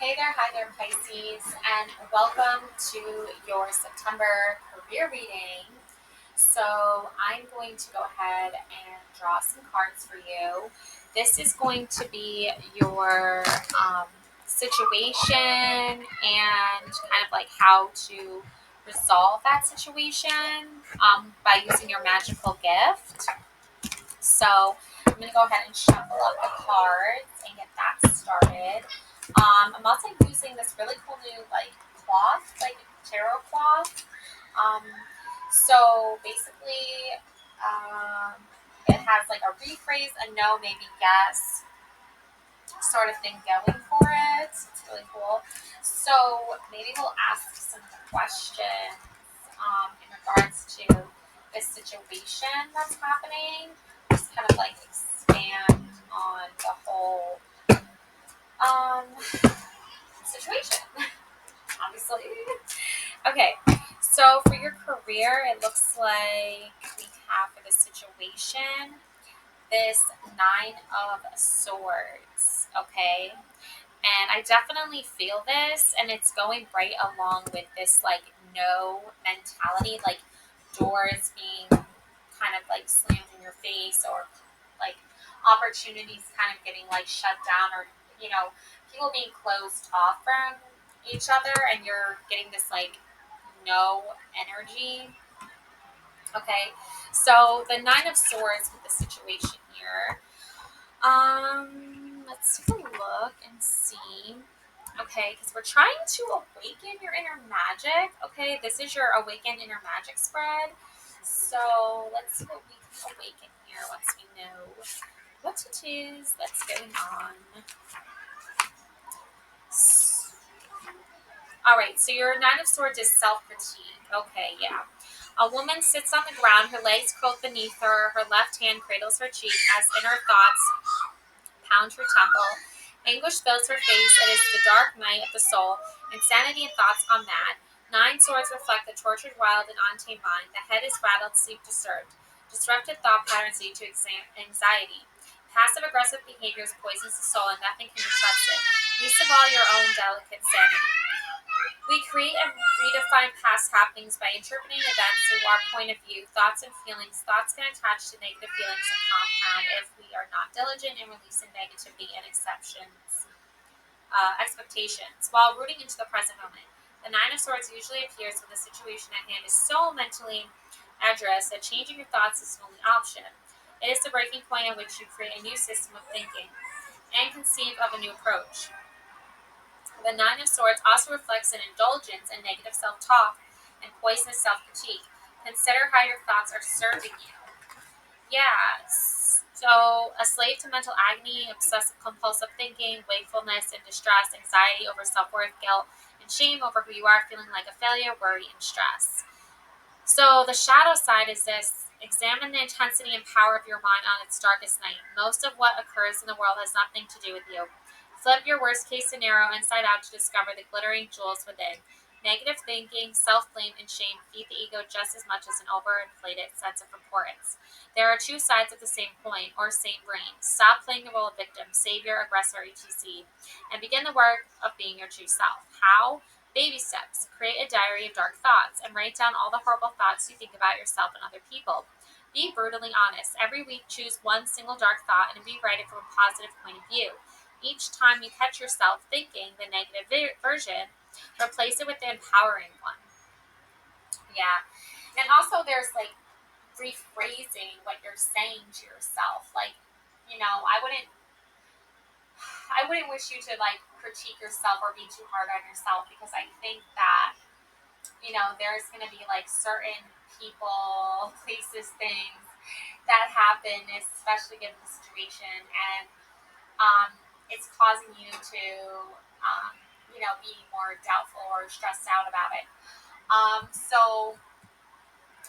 Hi there, Pisces, and welcome to your September career reading. So, I'm going to go ahead and draw some cards for you. This is going to be your situation and kind of like how to resolve that situation by using your magical gift. So, I'm going to go ahead and shuffle up the cards and get that started. I'm also using this really cool new cloth, like tarot cloth. Um, so basically, um, it has like a rephrase, a no, maybe guess sort of thing going for it. It's really cool. So maybe we'll ask some questions in regards to this situation that's happening. Just kind of like expand on the whole um, situation, obviously. Okay, so for your career, it looks like we have for this situation this Nine of Swords, okay? And I definitely feel this, and it's going right along with this like no mentality, like doors being kind of like slammed in your face, or like opportunities kind of getting like shut down, or people being closed off from each other, and you're getting this like no energy. Okay, so the Nine of Swords with the situation here. Let's take a look and see. Okay, because we're trying to awaken your inner magic. Okay, this is your awaken inner magic spread. So let's see what we can awaken here once we know what it is that's going on. All right, so your Nine of Swords is self-critique. Okay, yeah. A woman sits on the ground, her legs curled beneath her, her left hand cradles her cheek as inner thoughts pound her temple. Anguish fills her face. It is the dark night of the soul. Insanity and thoughts gone mad. Nine swords reflect the tortured, wild, and untamed mind. The head is rattled, sleep disturbed. Disrupted thought patterns lead to anxiety. Passive aggressive behaviors poisons the soul, and nothing can be trusted, least of all your own delicate sanity. We create and redefine past happenings by interpreting events through our point of view, thoughts and feelings. Thoughts can attach to negative feelings and compound if we are not diligent in releasing negativity and expectations, while rooting into the present moment. The Nine of Swords usually appears when the situation at hand is so mentally addressed that changing your thoughts is the only option. It is the breaking point at which you create a new system of thinking and conceive of a new approach. The Nine of Swords also reflects an indulgence in negative self-talk and poisonous self-critique. Consider how your thoughts are serving you. Yes. So, a slave to mental agony, obsessive compulsive thinking, wakefulness and distress, anxiety over self-worth, guilt, and shame over who you are, feeling like a failure, worry, and stress. So, the shadow side is this: examine the intensity and power of your mind on its darkest night. Most of what occurs in the world has nothing to do with you. Flip your worst case scenario inside out to discover the glittering jewels within. Negative thinking, self blame, and shame feed the ego just as much as an overinflated sense of importance. There are two sides of the same coin, or same brain. Stop playing the role of victim, savior, aggressor, etc., and begin the work of being your true self. How? Baby steps. Create a diary of dark thoughts and write down all the horrible thoughts you think about yourself and other people. Be brutally honest. Every week, choose one single dark thought and rewrite it from a positive point of view. Each time you catch yourself thinking the negative version, replace it with the empowering one. Yeah. And also, there's like rephrasing what you're saying to yourself. Like, I wouldn't wish you to like critique yourself or be too hard on yourself, because I think that there's going to be like certain people, places, things that happen, especially given the situation, and it's causing you to, be more doubtful or stressed out about it. So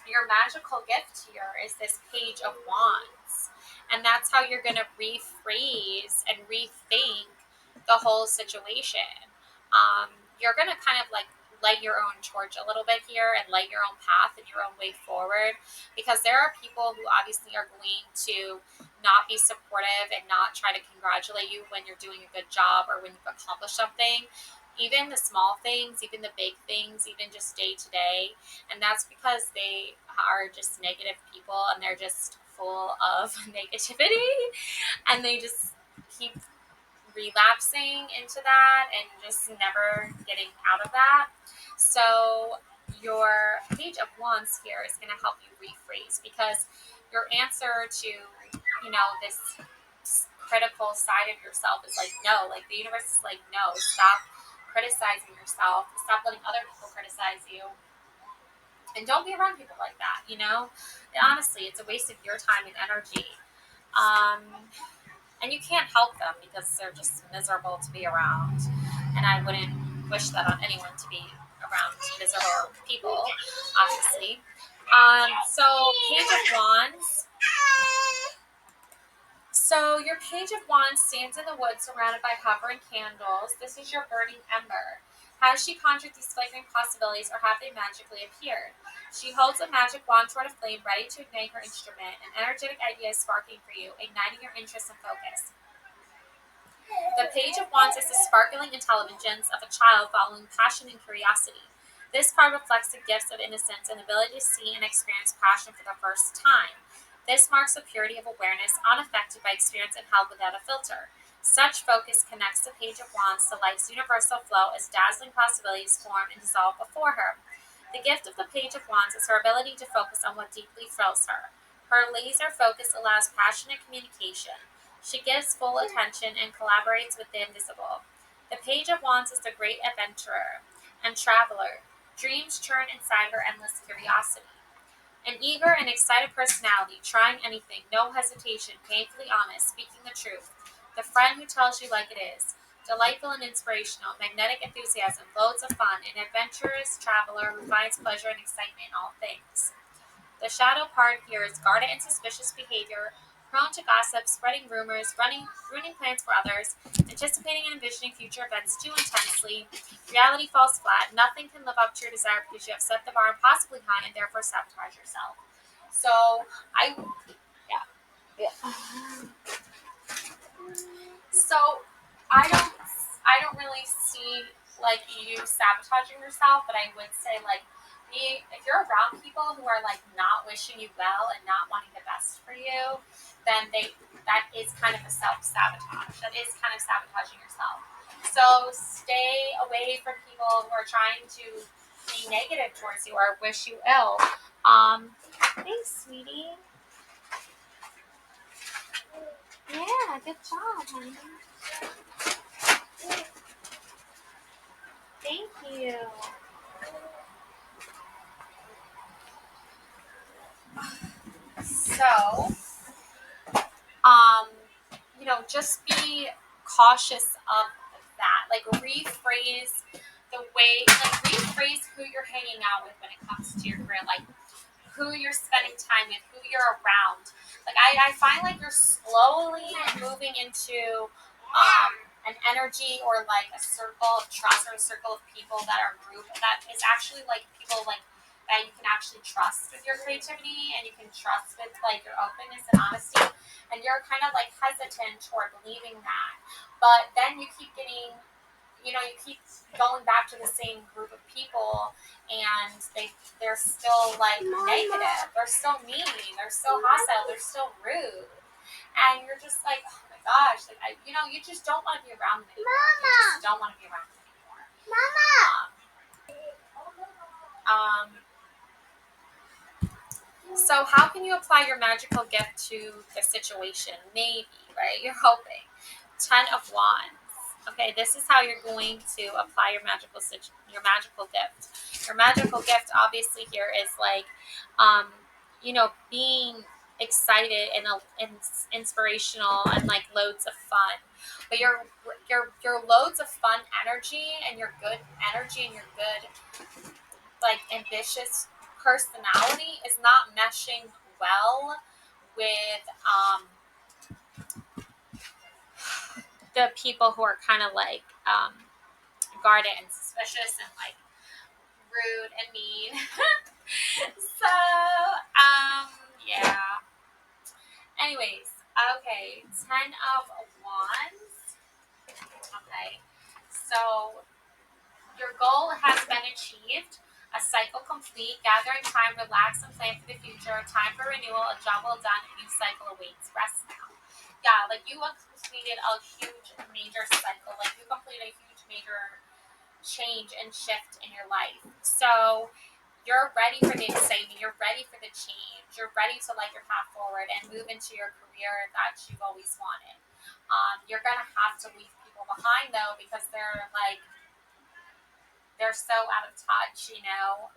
your magical gift here is this Page of Wands, and that's how you're going to rephrase and rethink the whole situation. You're going to kind of like light your own torch a little bit here and light your own path and your own way forward, because there are people who obviously are going to not be supportive and not try to congratulate you when you're doing a good job or when you've accomplished something, even the small things, even the big things, even just day to day. And that's because they are just negative people and they're just full of negativity, and they just keep relapsing into that and just never getting out of that. So your Page of Wands here is going to help you rephrase, because your answer to, this critical side of yourself is like, no, like the universe is like, no, stop criticizing yourself, stop letting other people criticize you, and don't be around people like that. And honestly, it's a waste of your time and energy. And you can't help them because they're just miserable to be around. And I wouldn't wish that on anyone, to be around miserable people, obviously. So Page of Wands. So your Page of Wands stands in the woods surrounded by hovering candles. This is your burning ember. Has she conjured these flagrant possibilities, or have they magically appeared? She holds a magic wand toward a flame, ready to ignite her instrument. An energetic idea is sparking for you, igniting your interest and focus. The Page of Wands is the sparkling intelligence of a child following passion and curiosity. This card reflects the gifts of innocence and ability to see and experience passion for the first time. This marks the purity of awareness, unaffected by experience and held without a filter. Such focus connects the Page of Wands to life's universal flow as dazzling possibilities form and dissolve before her. The gift of the Page of Wands is her ability to focus on what deeply thrills her. Her laser focus allows passionate communication. She gives full attention and collaborates with the invisible. The Page of Wands is the great adventurer and traveler. Dreams churn inside her endless curiosity. An eager and excited personality, trying anything, no hesitation, painfully honest, speaking the truth. The friend who tells you like it is. Delightful and inspirational, magnetic enthusiasm, loads of fun, an adventurous traveler who finds pleasure and excitement in all things. The shadow card here is guarded and suspicious behavior, prone to gossip, spreading rumors, ruining plans for others, anticipating and envisioning future events too intensely. Reality falls flat. Nothing can live up to your desire because you have set the bar impossibly high and therefore sabotage yourself. So So I don't really see like you sabotaging yourself, but I would say like if you're around people who are like not wishing you well and not wanting the best for you, then that is kind of a self-sabotage. That is kind of sabotaging yourself. So stay away from people who are trying to be negative towards you or wish you ill. Thanks, sweetie. Yeah, good job, honey. Thank you. So, um, just be cautious of that. Like rephrase who you're hanging out with when it comes to your career. Like who you're spending time with, who you're around. Like I find like you're slowly moving into an energy or like a circle of trust or a circle of people that are group that is actually like people like that you can actually trust with your creativity and you can trust with like your openness and honesty, and you're kind of like hesitant toward believing that, but then you keep getting, you keep going back to the same group of people, and they're still like negative, they're still mean, they're still hostile, they're still rude, and you're just like, oh my gosh, like you just don't want to be around them anymore. You just don't want to be around them anymore. Um, so how can you apply your magical gift to the situation? Maybe, right? You're hoping. 10 of Wands. Okay, this is how you're going to apply your magical gift. Your magical gift, obviously, here is like, being excited and inspirational and like loads of fun. But your loads of fun energy and your good energy and your good like ambitious personality is not meshing well with the people who are kind of like guarded and suspicious and like rude and mean. So yeah. Anyways, Okay, Ten of Wands. Okay, so your goal has been achieved. A cycle complete. Gathering time, relax, and plan for the future. Time for renewal. A job well done. A new cycle awaits. Rest now. Yeah, like you have completed a huge, major cycle. Like you completed a huge, major change and shift in your life. So you're ready for the excitement. You're ready for the change. You're ready to light your path forward and move into your career that you've always wanted. You're gonna have to leave people behind though because they're so out of touch, you know.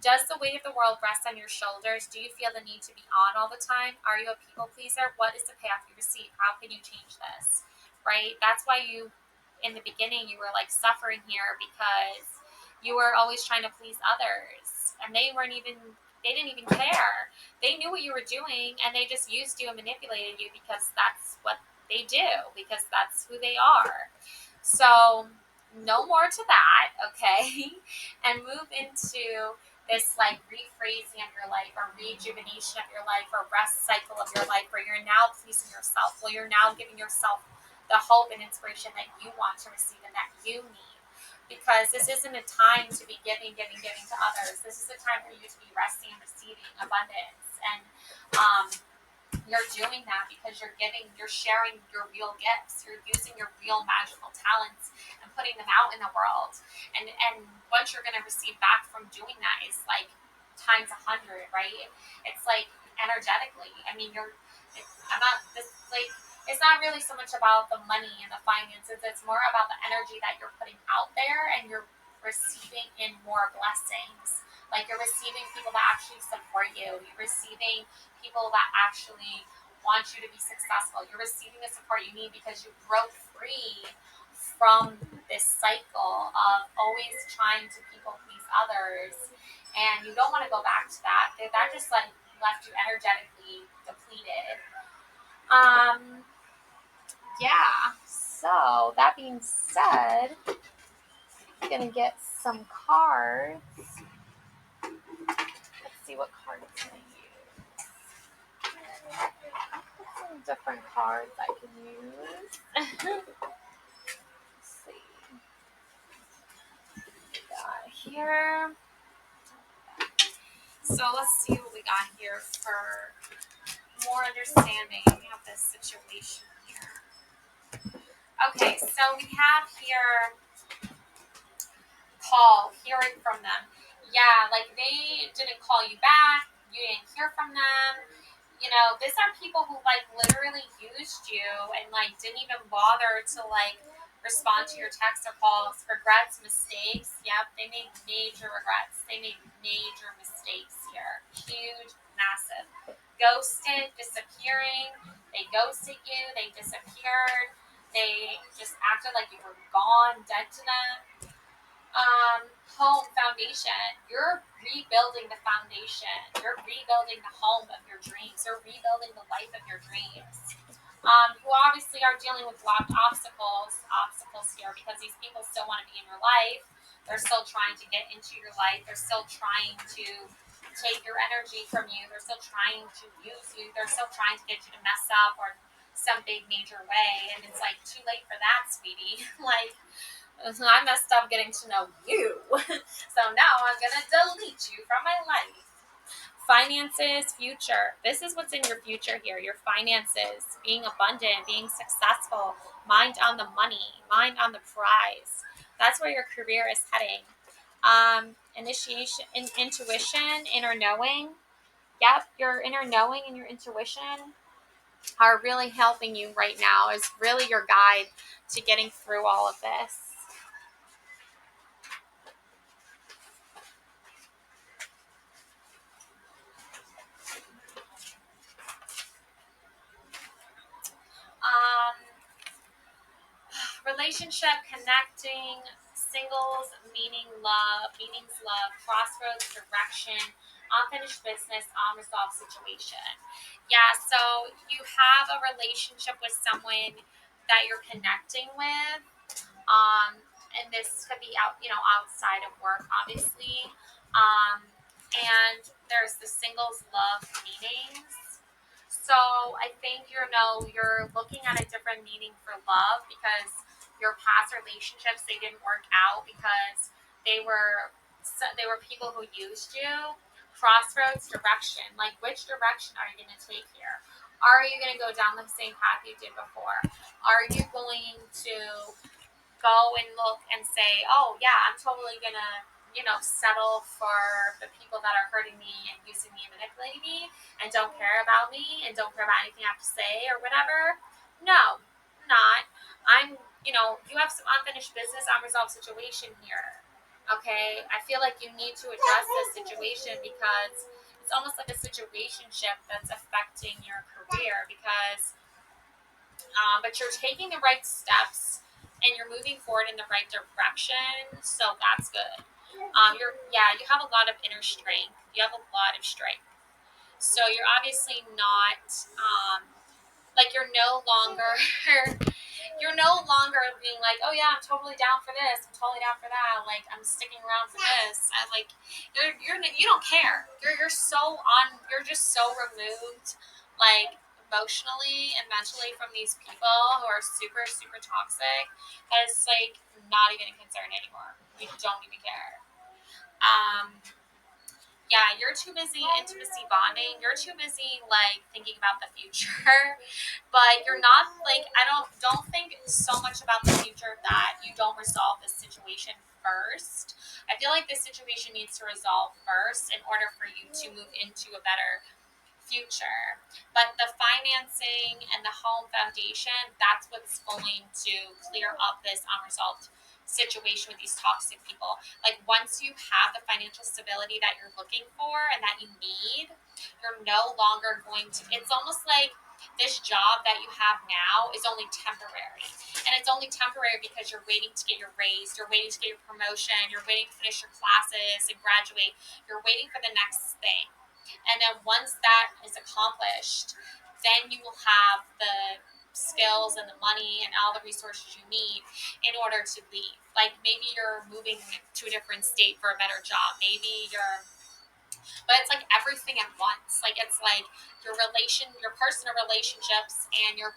Does the weight of the world rest on your shoulders? Do you feel the need to be on all the time? Are you a people pleaser? What is the path you receive? How can you change this? Right? That's why in the beginning, you were like suffering here because you were always trying to please others. And they didn't even care. They knew what you were doing and they just used you and manipulated you because that's what they do, because that's who they are. So no more to that, okay? And move into this like rephrasing of your life or rejuvenation of your life or rest cycle of your life where you're now pleasing yourself, where you're now giving yourself the hope and inspiration that you want to receive and that you need. Because this isn't a time to be giving to others. This is a time for you to be resting and receiving abundance. And you're doing that because you're sharing your real gifts. You're using your real magical talents and putting them out in the world. And what you're gonna receive back from doing that is like times 100, right? It's like energetically. I mean, I'm not this like it's not really so much about the money and the finances. It's more about the energy that you're putting out there and you're receiving in more blessings. Like you're receiving people that actually support you. You're receiving people that actually want you to be successful. You're receiving the support you need because you broke free from this cycle of always trying to people please others. And you don't want to go back to that. That just like left you energetically depleted. Um, yeah. So that being said, I'm gonna get some cards. Let's see what card it's gonna use. Some different cards I can use. Let's see. Got here. So let's see what we got here for more understanding of this situation here. Okay, so we have here call, hearing from them. Yeah, like they didn't call you back, you didn't hear from them. You know, these are people who like literally used you and like didn't even bother to like respond to your texts or calls. Regrets, mistakes. Yep, they made major regrets. They made major mistakes here. Huge, massive. Ghosted, disappearing. They ghosted you. They disappeared. They just acted like you were gone, dead to them. Home foundation. You're rebuilding the foundation. You're rebuilding the home of your dreams. You're rebuilding the life of your dreams. You obviously are dealing with locked obstacles here because these people still want to be in your life. They're still trying to get into your life. They're still trying to take your energy from you. They're still trying to use you. They're still trying to get you to mess up or some big major way. And it's like too late for that, sweetie. Like I messed up getting to know you. So now I'm going to delete you from my life. Finances, future. This is what's in your future here. Your finances, being abundant, being successful, mind on the money, mind on the prize. That's where your career is heading. Initiation, intuition, inner knowing. Yep, your inner knowing and your intuition are really helping you right now. Is really your guide to getting through all of this. Um, Relationship, connecting, singles, meanings love, crossroads, direction, unfinished business, unresolved situation. Yeah, so you have a relationship with someone that you're connecting with. Um, and this could be outside of work, obviously. And there's the singles love meanings. So I think you're looking at a different meaning for love because your past relationships, they didn't work out because they were they were people who used you. Crossroads direction, like which direction are you going to take here? Are you going to go down the same path you did before? Are you going to go and look and say, oh yeah, I'm totally gonna, settle for the people that are hurting me and using me and manipulating me and don't care about me and don't care about anything I have to say or whatever? No, not. You have some unfinished business, unresolved situation here. Okay, I feel like you need to address this situation because it's almost like a situationship that's affecting your career because but you're taking the right steps and you're moving forward in the right direction, so that's good. You have a lot of inner strength. You have a lot of strength. So you're obviously not like you're no longer being like, oh yeah, I'm totally down for this, I'm totally down for that, like I'm sticking around for this. And like you don't care. You're just so removed, like emotionally and mentally from these people who are super super toxic that it's like not even a concern anymore. You don't even care. Um, yeah, you're too busy intimacy bonding. You're too busy like thinking about the future, but you're not like I don't think so much about the future that you don't resolve this situation first. I feel like this situation needs to resolve first in order for you to move into a better future. But the financing and the home foundation, that's what's going to clear up this unresolved situation with these toxic people. Like once you have the financial stability that you're looking for and that you need, you're no longer going to it's almost like this job that you have now is only temporary. And it's only temporary because you're waiting to get your raise, you're waiting to get your promotion, you're waiting to finish your classes and graduate, you're waiting for the next thing. And then once that is accomplished, then you will have the skills and the money and all the resources you need in order to leave. Like maybe you're moving to a different state for a better job. But it's like everything at once. Like it's like your personal relationships and your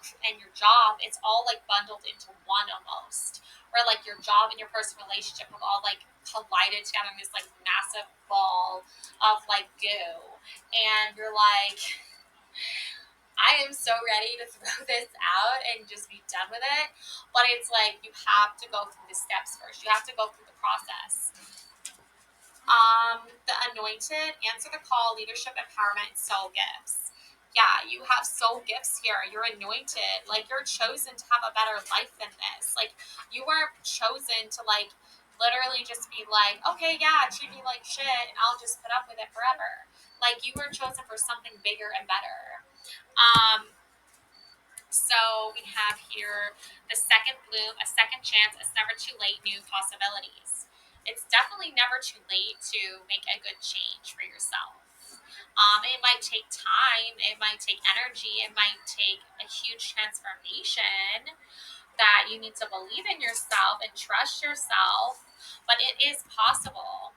job, it's all like bundled into one almost. Where like your job and your personal relationship have all like collided together in this like massive ball of like goo. And you're like, I am so ready to throw this out and just be done with it. But it's like you have to go through the steps first. You have to go through the process. The anointed, answer the call, leadership, empowerment, soul gifts. Yeah, you have soul gifts here. You're anointed. Like you're chosen to have a better life than this. Like you weren't chosen to like literally just be like, okay, yeah, treat me like shit and I'll just put up with it forever. Like you were chosen for something bigger and better. So we have here the second bloom, a second chance. It's never too late, new possibilities. It's definitely never too late to make a good change for yourself. It might take time, it might take energy, it might take a huge transformation that you need to believe in yourself and trust yourself, but it is possible.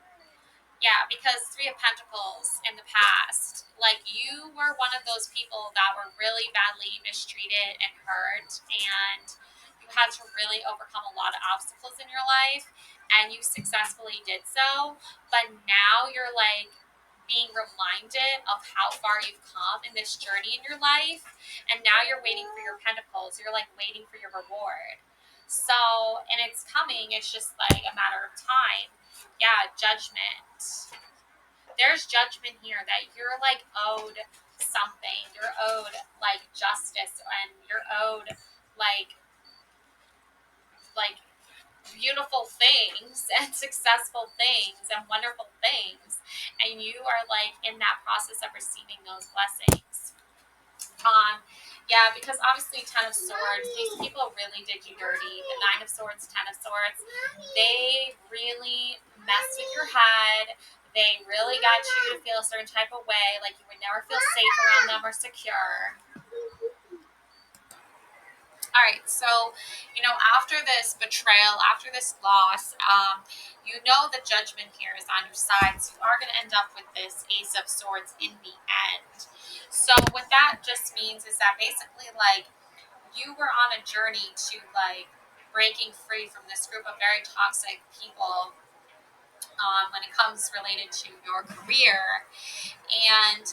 Yeah, because Three of Pentacles in the past, like you were one of those people that were really badly mistreated and hurt, and you had to really overcome a lot of obstacles in your life, and you successfully did so. But now you're like being reminded of how far you've come in this journey in your life, and now you're waiting for your pentacles. You're like waiting for your reward. So, and it's coming, it's just like a matter of time. Yeah, judgment. There's judgment here that you're like owed something. You're owed like justice and you're owed like like beautiful things and successful things and wonderful things. And you are like in that process of receiving those blessings. Yeah, because obviously Ten of Swords, these people really did you dirty. The Nine of Swords, Ten of Swords, they really messed with your head. They really got you to feel a certain type of way, like you would never feel safe around them or secure. All right, so after this betrayal, after this loss, you know the judgment here is on your side, so you are going to end up with this Ace of Swords in the end. So what that just means is that basically, like, you were on a journey to like breaking free from this group of very toxic people when it comes related to your career. And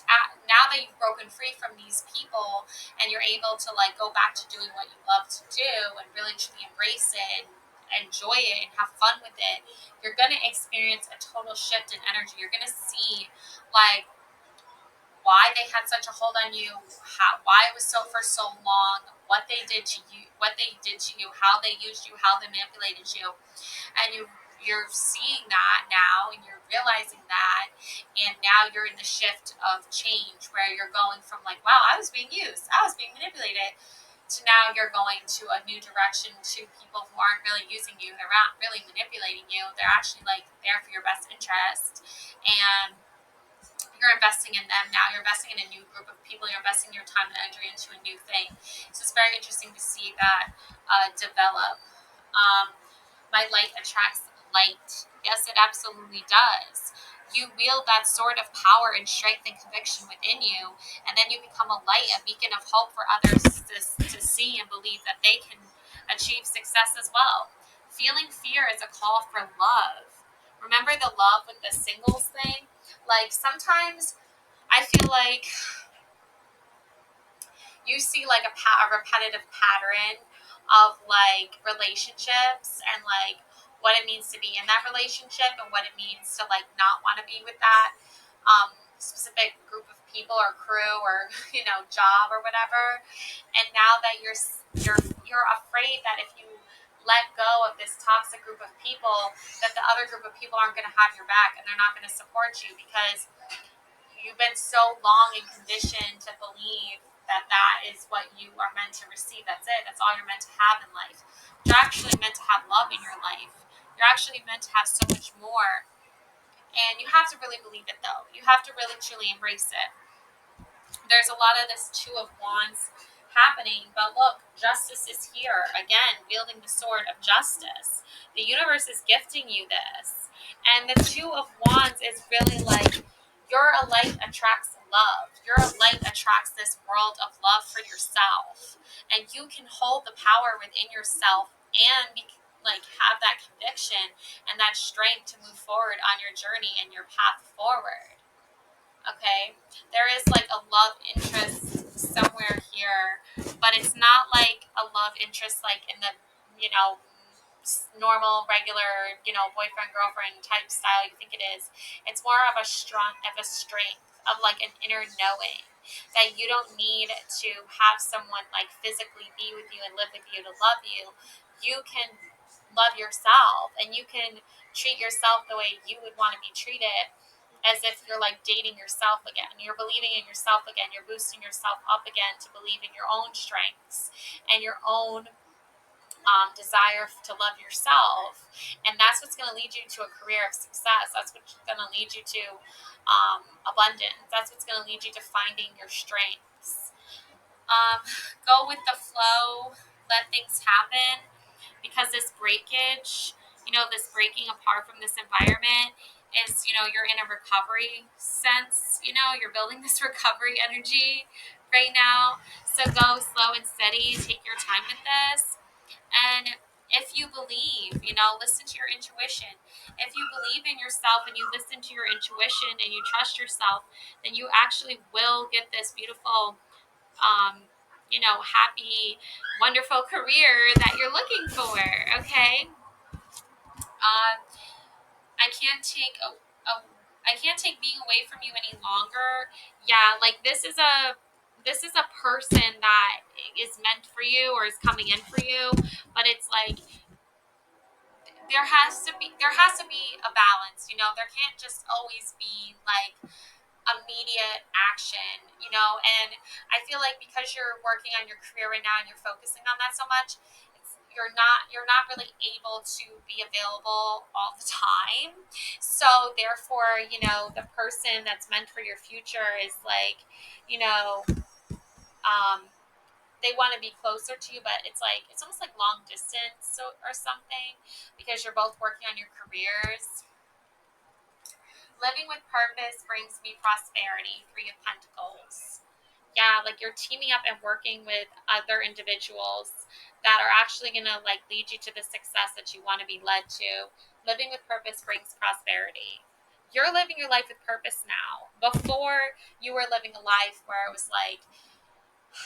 now that you've broken free from these people and you're able to like go back to doing what you love to do and really truly embrace it and enjoy it and have fun with it, you're going to experience a total shift in energy. You're going to see like why they had such a hold on you, why it was so for so long, what they did to you, how they used you, how they manipulated you, and you're seeing that now and you're realizing that, and now you're in the shift of change where you're going from like, wow, I was being used, I was being manipulated, to now you're going to a new direction, to people who aren't really using you, they're not really manipulating you, they're actually like there for your best interest, and you're investing in them now. You're investing in a new group of people. You're investing your time and energy into a new thing. So it's very interesting to see that develop. Um, my light attracts light. Yes, it absolutely does. You wield that sword of power and strength and conviction within you, and then you become a light, a beacon of hope for others to see and believe that they can achieve success as well. Feeling fear is a call for love. Remember the love with the singles thing? Like sometimes I feel like you see like a repetitive pattern of like relationships and like what it means to be in that relationship and what it means to like not want to be with that specific group of people or crew or job or whatever. And now that you're afraid that if you let go of this toxic group of people, that the other group of people aren't going to have your back and they're not going to support you because you've been so long and conditioned to believe that that is what you are meant to receive. That's it. That's all you're meant to have in life. You're actually meant to have love in your life. You're actually meant to have so much more. And you have to really believe it, though. You have to really, truly embrace it. There's a lot of this Two of Wands happening, but look, justice is here again, wielding the sword of justice. The universe is gifting you this, and the Two of Wands is really like your light attracts love. Your light attracts this world of love for yourself, and you can hold the power within yourself and like have that conviction and that strength to move forward on your journey and your path forward. Okay, there is like a love interest somewhere here, but it's not like a love interest like in the you know normal regular boyfriend girlfriend type style you think it is. It's more of a strength of like an inner knowing that you don't need to have someone like physically be with you and live with you to love you. You can love yourself and you can treat yourself the way you would want to be treated, as if you're like dating yourself again. You're believing in yourself again. You're boosting yourself up again to believe in your own strengths and your own desire to love yourself. And that's what's going to lead you to a career of success. That's what's going to lead you to abundance. That's what's going to lead you to finding your strengths. Go with the flow. Let things happen, because this breakage, this breaking apart from this environment is, you're in a recovery sense, you're building this recovery energy right now. So go slow and steady, take your time with this. And if you believe, listen to your intuition. If you believe in yourself and you listen to your intuition and you trust yourself, then you actually will get this beautiful, happy, wonderful career that you're looking for. Okay. I can't take I can't take being away from you any longer. Yeah, like this is a person that is meant for you or is coming in for you, but it's like there has to be a balance. There can't just always be like immediate action, and I feel like because you're working on your career right now and you're focusing on that so much, you're not really able to be available all the time. So therefore, the person that's meant for your future is like, you know, um they want to be closer to you, but it's like it's almost like long distance or something, because you're both working on your careers. Living with purpose brings me prosperity. Three of Pentacles. Yeah, like you're teaming up and working with other individuals that are actually going to like lead you to the success that you want to be led to. Living with purpose brings prosperity. You're living your life with purpose now. Before, you were living a life where it was like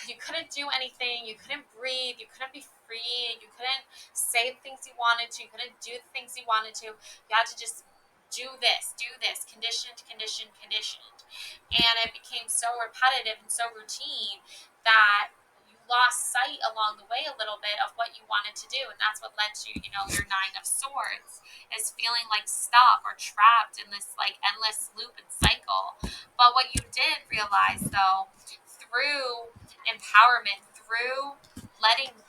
you couldn't do anything, you couldn't breathe, you couldn't be free, you couldn't say the things you wanted to, you couldn't do the things you wanted to. You had to just do this, conditioned, conditioned, conditioned. And it became so repetitive and so routine that you lost sight along the way a little bit of what you wanted to do. And that's what led to, your Nine of Swords, is feeling like stuck or trapped in this like endless loop and cycle. But what you did realize though, through empowerment, through letting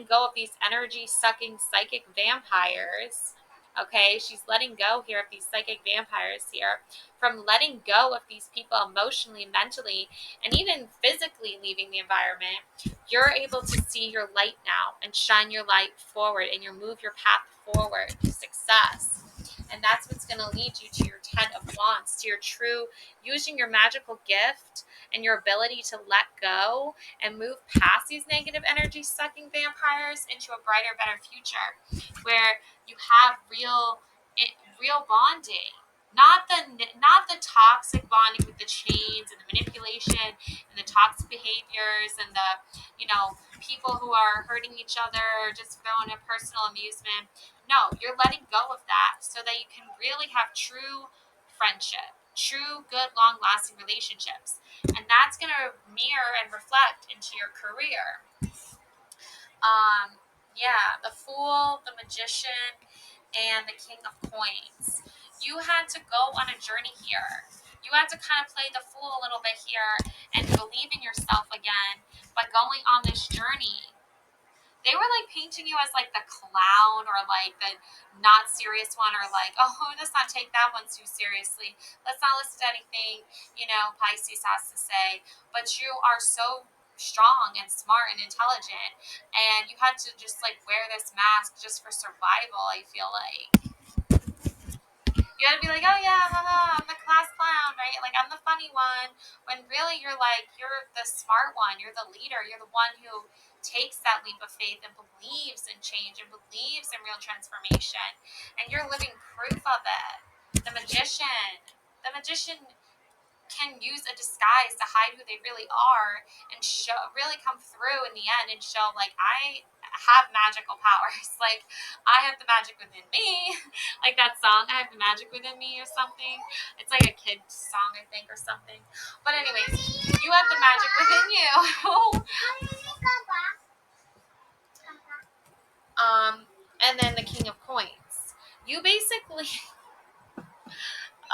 go of these energy sucking psychic vampires. Okay, she's letting go here of these psychic vampires here, from letting go of these people emotionally, mentally, and even physically leaving the environment. You're able to see your light now and shine your light forward, and you move your path forward to success. And that's what's going to lead you to your 10 of Wands, to your true using your magical gift and your ability to let go and move past these negative energy sucking vampires into a brighter, better future where you have real bonding. Not the toxic bonding with the chains and the manipulation and the toxic behaviors and the people who are hurting each other or just throwing a personal amusement. No, you're letting go of that so that you can really have true friendship, true, good, long lasting relationships. And that's going to mirror and reflect into your career. Yeah, the Fool, the Magician, and the King of Coins. You had to go on a journey here. You had to kind of play the fool a little bit here and believe in yourself again by going on this journey. They were like painting you as like the clown or like the not serious one, or like, oh, let's not take that one too seriously. Let's not listen to anything, Pisces has to say. But you are so strong and smart and intelligent, and you had to just like wear this mask just for survival, I feel like. You gotta be like, oh yeah, haha, I'm the class clown, right? Like I'm the funny one. When really you're the smart one. You're the leader. You're the one who takes that leap of faith and believes in change and believes in real transformation. And you're living proof of it. The magician. The magician can use a disguise to hide who they really are and really come through in the end and show like, I have magical powers. Like I have the magic within me. Like that song, I have the magic within me or something. It's like a kid's song, I think, or something. But anyways, you have the magic within you. And then the King of Coins. You basically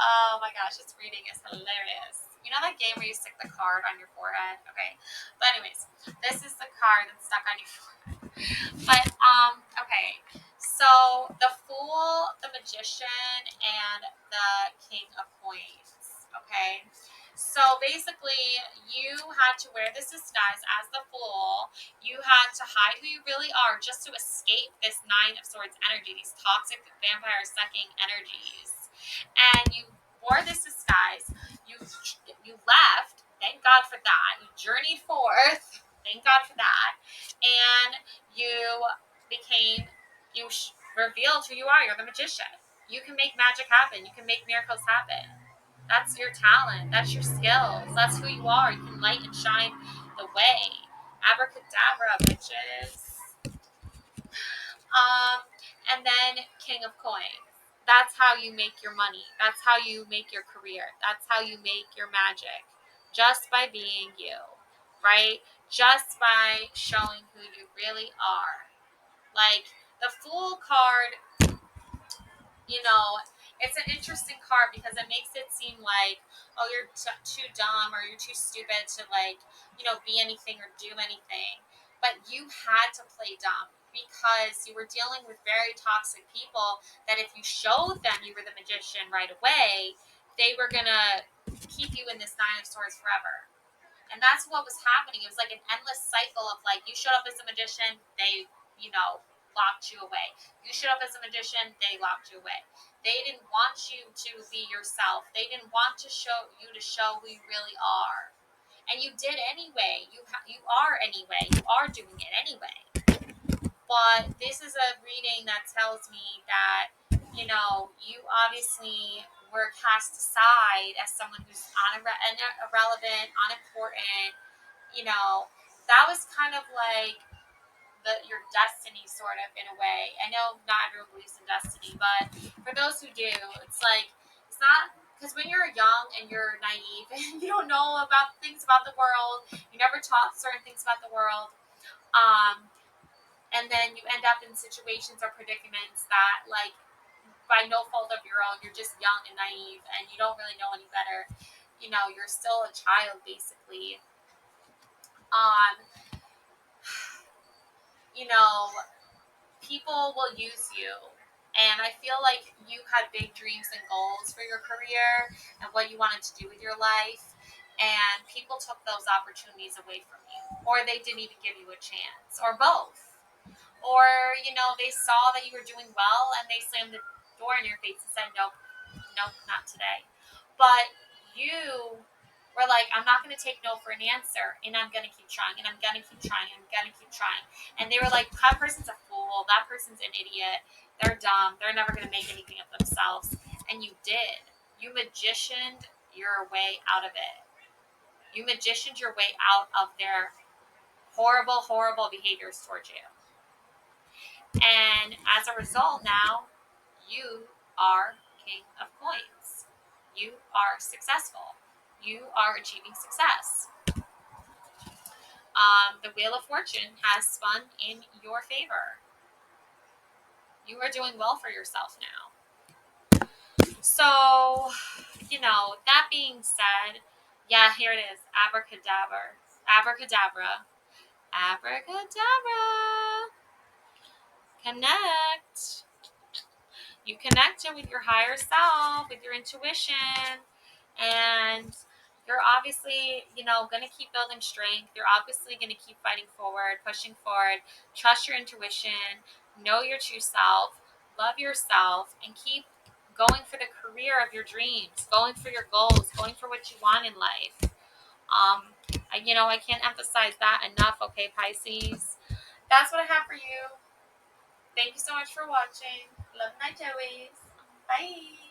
Oh my gosh, this reading is hilarious. You know that game where you stick the card on your forehead? Okay. But anyways, this is the card that's stuck on your forehead. But okay. So the Fool, the Magician, and the King of Coins. Okay. So basically, you had to wear this disguise as the Fool. You had to hide who you really are just to escape this Nine of Swords energy, these toxic vampire sucking energies. And you wore this disguise. You left. Thank God for that. You journeyed forth. Thank God for that. And you became. Revealed who you are. You're the magician. You can make magic happen. You can make miracles happen. That's your talent. That's your skills. That's who you are. You can light and shine the way. Abracadabra, bitches. And then King of Coins. That's how you make your money. That's how you make your career. That's how you make your magic. Just by being you, right? Just by showing who you really are. Like the Fool card, it's an interesting card because it makes it seem like, oh, you're too dumb or you're too stupid to be anything or do anything. But you had to play dumb because you were dealing with very toxic people that if you showed them you were the magician right away, they were going to keep you in this Nine of Swords forever. And that's what was happening. It was like an endless cycle of like, you showed up as a magician, they, locked you away. You showed up as a magician, they locked you away. They didn't want you to be yourself. They didn't want to show who you really are. And you did anyway. You are anyway. You are doing it anyway. But this is a reading that tells me that, you obviously were cast aside as someone who's irrelevant, unimportant. That was kind of like your destiny, sort of, in a way. I know not everyone believes in destiny, but for those who do, it's not, because when you're young and you're naive and you don't know about things about the world, you never taught certain things about the world, and then you end up in situations or predicaments that, like, by no fault of your own, you're just young and naive and you don't really know any better. You're still a child, basically. Um, you know, People will use you. And I feel like you had big dreams and goals for your career and what you wanted to do with your life. And people took those opportunities away from you. Or they didn't even give you a chance. Or both. Or, they saw that you were doing well and they slammed the door in your face and said, nope, nope, not today. But you were like, I'm not going to take no for an answer, and I'm going to keep trying, and I'm going to keep trying, and I'm going to keep trying. And they were like, that person's a fool, that person's an idiot, they're dumb, they're never going to make anything of themselves. And you did. You magicianed your way out of it. You magicianed your way out of their horrible, horrible behaviors towards you. And as a result, now you are king of coins. You are successful. You are achieving success. The Wheel of Fortune has spun in your favor. You are doing well for yourself now. So, that being said, yeah, here it is. Abracadabra. Abracadabra. Abracadabra. Connect. You connected with your higher self, with your intuition, and you're obviously, going to keep building strength. You're obviously going to keep fighting forward, pushing forward. Trust your intuition, know your true self, love yourself, and keep going for the career of your dreams, going for your goals, going for what you want in life. I can't emphasize that enough, okay, Pisces? That's what I have for you. Thank you so much for watching. Love, night, always. Bye.